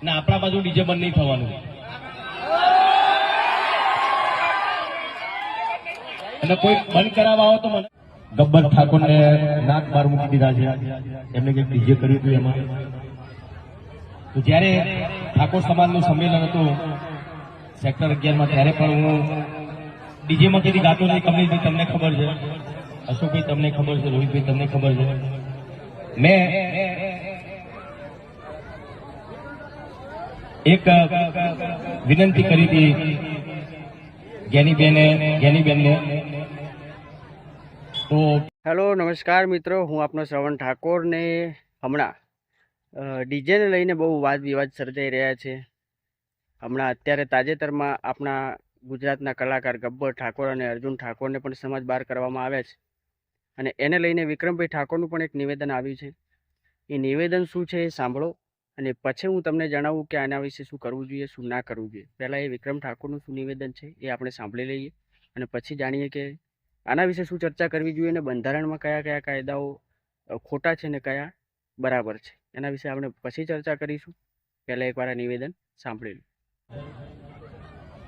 ને આપણા બાજુ ડીજે બંધ નહીં થવાનું. અને કોઈ બંધ કરાવવા આવો તો મને ગબ્બર ઠાકોરને નાક બાર મૂકી દીધા છે. એમને કંઈક ડીજે કર્યું હતું એમાં. તો જ્યારે ઠાકોર સમાજનું સંમેલન હતું સેક્ટર 11માં, ત્યારે પણ હું ડીજેમાં કદી ગાતો નહીં. કમલેશભાઈ તમને ખબર છે, અશોકભાઈ તમને ખબર છે, રોહિતભાઈ તમને ખબર છે. મેં એક વિનંતી કરી હતી જ્ઞાનીબેનને. તો હેલો, નમસ્કાર મિત્રો, હું આપનો શ્રવણ ઠાકોર. ને હમણાં ડીજેને લઈને બહુ વાદ વિવાદ સર્જાઈ રહ્યા છે. હમણાં અત્યારે તાજેતરમાં આપણા ગુજરાતના કલાકાર ગબ્બર ઠાકોર અને અર્જુન ઠાકોરને પણ સમાજ બહાર કરવામાં આવ્યા છે. અને એને લઈને વિક્રમભાઈ ઠાકોરનું પણ એક નિવેદન આવ્યું છે. એ નિવેદન શું છે એ સાંભળો, અને પછી હું તમને જણાવું કે આના વિશે શું કરવું જોઈએ, શું ના કરવું જોઈએ. પહેલાં એ વિક્રમ ઠાકોરનું શું નિવેદન છે એ આપણે સાંભળી લઈએ, અને પછી જાણીએ કે આના વિશે શું ચર્ચા કરવી જોઈએ, અને બંધારણમાં કયા કયા કાયદાઓ ખોટા છે ને કયા બરાબર છે. એના વિશે આપણે પછી ચર્ચા કરીશું. પહેલાં એકવાર આ નિવેદન સાંભળી લો.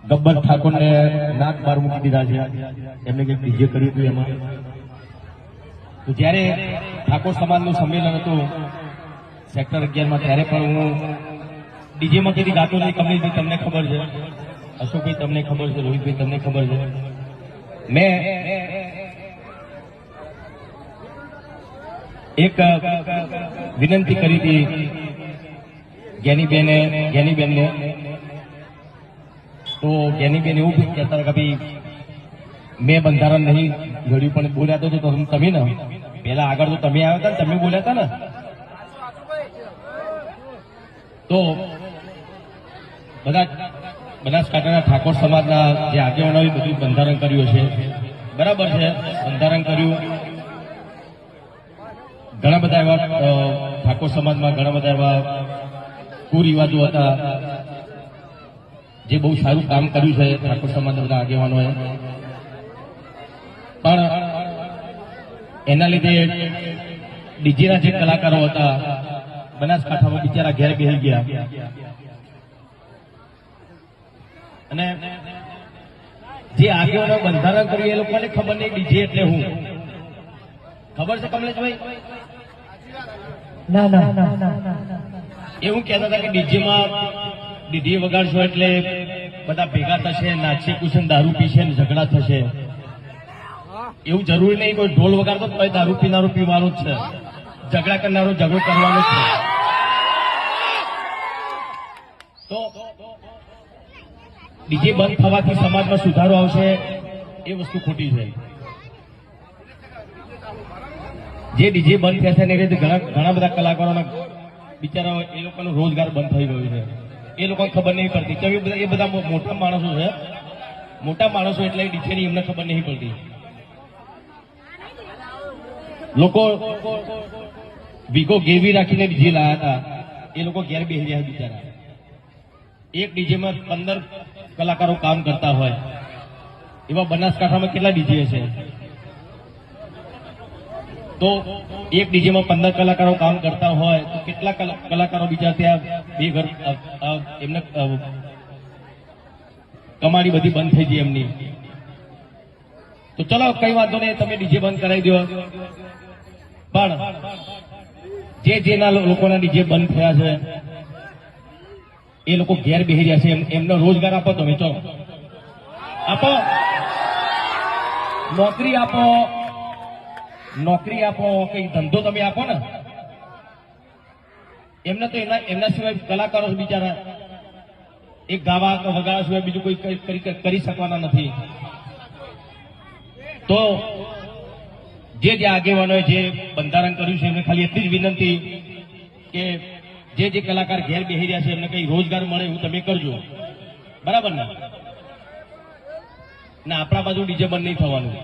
ગબ્બર ઠાકોરને નાક બાર મૂકી દીધા છે. એમને કંઈક ડીજે કર્યું હતું એમાં. તો જ્યારે ઠાકોર સમાજનું સંમેલન હતું સેક્ટર 11માં, ત્યારે પણ હું ડીજેમાં કદી ગાતો નહીં. કમલેશભાઈ તમને ખબર છે, અશોકભાઈ તમને ખબર છે, રોહિતભાઈ તમને ખબર છે. મેં એક વિનંતી કરી હતી જ્ઞાનીબેનને. તો જ્ઞાનીબેન એવું કહેતા હતા કે ભાઈ મેં બંધારણ નહીં ઘડ્યું, પણ બોલ્યા તો તમે ને પેલા આગળ તો તમે આવ્યા હતા ને, તમે બોલ્યા હતા ને. તો બનાસકાંઠાના ઠાકોર સમાજના જે આગેવાનોએ બધું બંધારણ કર્યું છે, બરાબર છે, બંધારણ કર્યું. ઘણા બધા એવા ઠાકોર સમાજમાં ઘણા બધા એવા કુરિવાજો હતા, જે બહુ સારું કામ કર્યું છે ઠાકોર સમાજના બધા આગેવાનોએ. પણ એના લીધે ડીજેના જે કલાકારો હતા બનાસકાંઠામાં બિચારા ઘેર બેસી ગયા. અને જે આગેવાનો બંધારણ કર્યું એ લોકોને ખબર નહીં ડીજે એટલે હું. ખબર છે કમલેશભાઈ? ના ના એવું કહેતા હતા કે ડીજે વગાડશો એટલે બધા ભેગા થશે, નાચશે, કુશે, દારૂ પીશે ને ઝઘડા થશે. એવું જરૂરી નહીં. કોઈ ઢોલ વગાડતો તો દારૂ પીનારો પીવાનો જ છે, ઝઘડા કરનારો ઝઘડો કરવાનો જ છે. તો ડીજે બંધ થવાથી સમાજમાં સુધારો આવશે એ વસ્તુ ખોટી છે. જે ડીજે બંધ થશે ને એ રીતે ઘણા બધા કલાકારોના બિચારા એ લોકોનો રોજગાર બંધ થઈ ગયો છે. એ લોકોને ખબર નહીં પડતી. એ બધા મોટા માણસો છે, મોટા માણસો એટલે ડીજેની એમને ખબર નહીં પડતી. લોકો વીગો ગેરવી રાખીને ડીજે લાયા હતા, એ લોકો ઘેર બેસી રહ્યા બિચારા. એક ડીજેમાં 15 કલાકારો કામ કરતા હોય, એવા બનાસકાંઠામાં કેટલા ડીજે છે? તો એક ડીજેમાં 15 કલાકારો કામ કરતા હોય તો કેટલા કલાકારો બીજા ત્યાં બે ઘર એમને કમાણી બધી બંધ થઈ જાય એમની. તો ચલો કઈ વાંધો નહીં, તમે ડીજે બંધ કરાવી દો. પણ જેના લોકોના ડીજે બંધ થયા છે એ લોકો ઘેર બેસી રહ્યા છે, એમનો રોજગાર આપો. તમે ચલો આપો, નોકરી આપો, કઈ ધંધો તમે આપો ને. એમને તો એમના સિવાય કલાકારો બિચારા એક ગાવા વગાડવા સિવાય બીજું કોઈ કરી શકવાના નથી. તો જે આગેવાનોએ જે બંધારણ કર્યું છે એમને ખાલી એટલી જ વિનંતી કે જે કલાકાર ઘેર બેસી રહ્યા છે એમને કઈ રોજગાર મળે એવું તમે કરજો, બરાબર ને? આપણા બાજુ ડીજે બંધ નહીં થવાનું.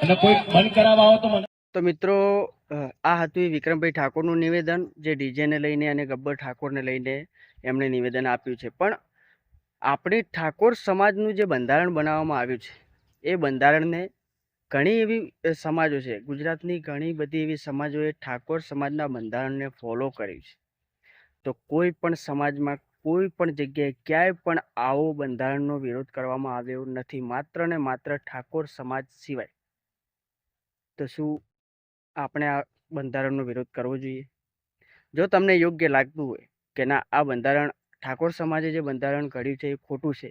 અને કોઈ બંધ કરાવવા આવો તો મને. તો મિત્રો, આ હતું વિક્રમભાઈ ઠાકોરનું નિવેદન, જે ડીજેને લઈને અને ગબ્બર ઠાકોરને લઈને એમણે નિવેદન આપ્યું છે. પણ આપણે ઠાકોર સમાજનું જે બંધારણ બનાવવામાં આવ્યું છે એ બંધારણને ઘણી એવી સમાજો છે, ગુજરાતની ઘણી બધી એવી સમાજોએ ઠાકોર સમાજના બંધારણને ફોલો કર્યું છે. તો કોઈ પણ સમાજમાં કોઈ પણ જગ્યાએ ક્યાંય પણ આવો બંધારણનો વિરોધ કરવામાં આવ્યો નથી, માત્ર ને માત્ર ઠાકોર સમાજ સિવાય. તો શું આપણે આ બંધારણનો વિરોધ કરવો જોઈએ? જો તમને યોગ્ય લાગતું હોય કે ના, આ બંધારણ ઠાકોર સમાજે જે બંધારણ ઘડ્યું છે એ ખોટું છે,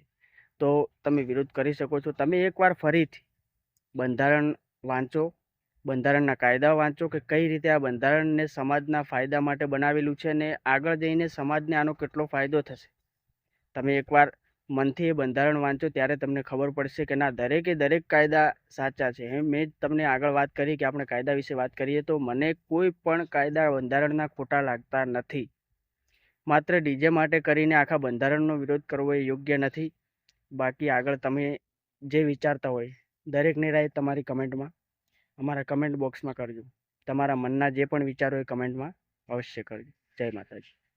તો તમે વિરોધ કરી શકો છો. તમે એકવાર ફરીથી બંધારણ વાંચો, બંધારણના કાયદા વાંચો કે કઈ રીતે આ બંધારણને સમાજના ફાયદા માટે બનાવેલું છે અને આગળ જઈને સમાજને આનો કેટલો ફાયદો થશે. તમે એકવાર મનથી એ બંધારણ વાંચો ત્યારે તમને ખબર પડશે કે ના, દરેકે દરેક કાયદા સાચા છે. મેં જ તમને આગળ વાત કરી કે આપણે કાયદા વિશે વાત કરીએ તો મને કોઈ પણ કાયદા બંધારણના ખોટા લાગતા નથી. માત્ર ડીજે માટે કરીને આખા બંધારણનો વિરોધ કરવો એ યોગ્ય નથી. બાકી આગળ તમે જે વિચારતા હોય દરેકની રાય તમારી કમેન્ટમાં, અમારા કમેન્ટ બોક્સમાં કરજો. તમારા મનના જે પણ વિચારો એ કમેન્ટમાં અવશ્ય કરજો. જય માતાજી.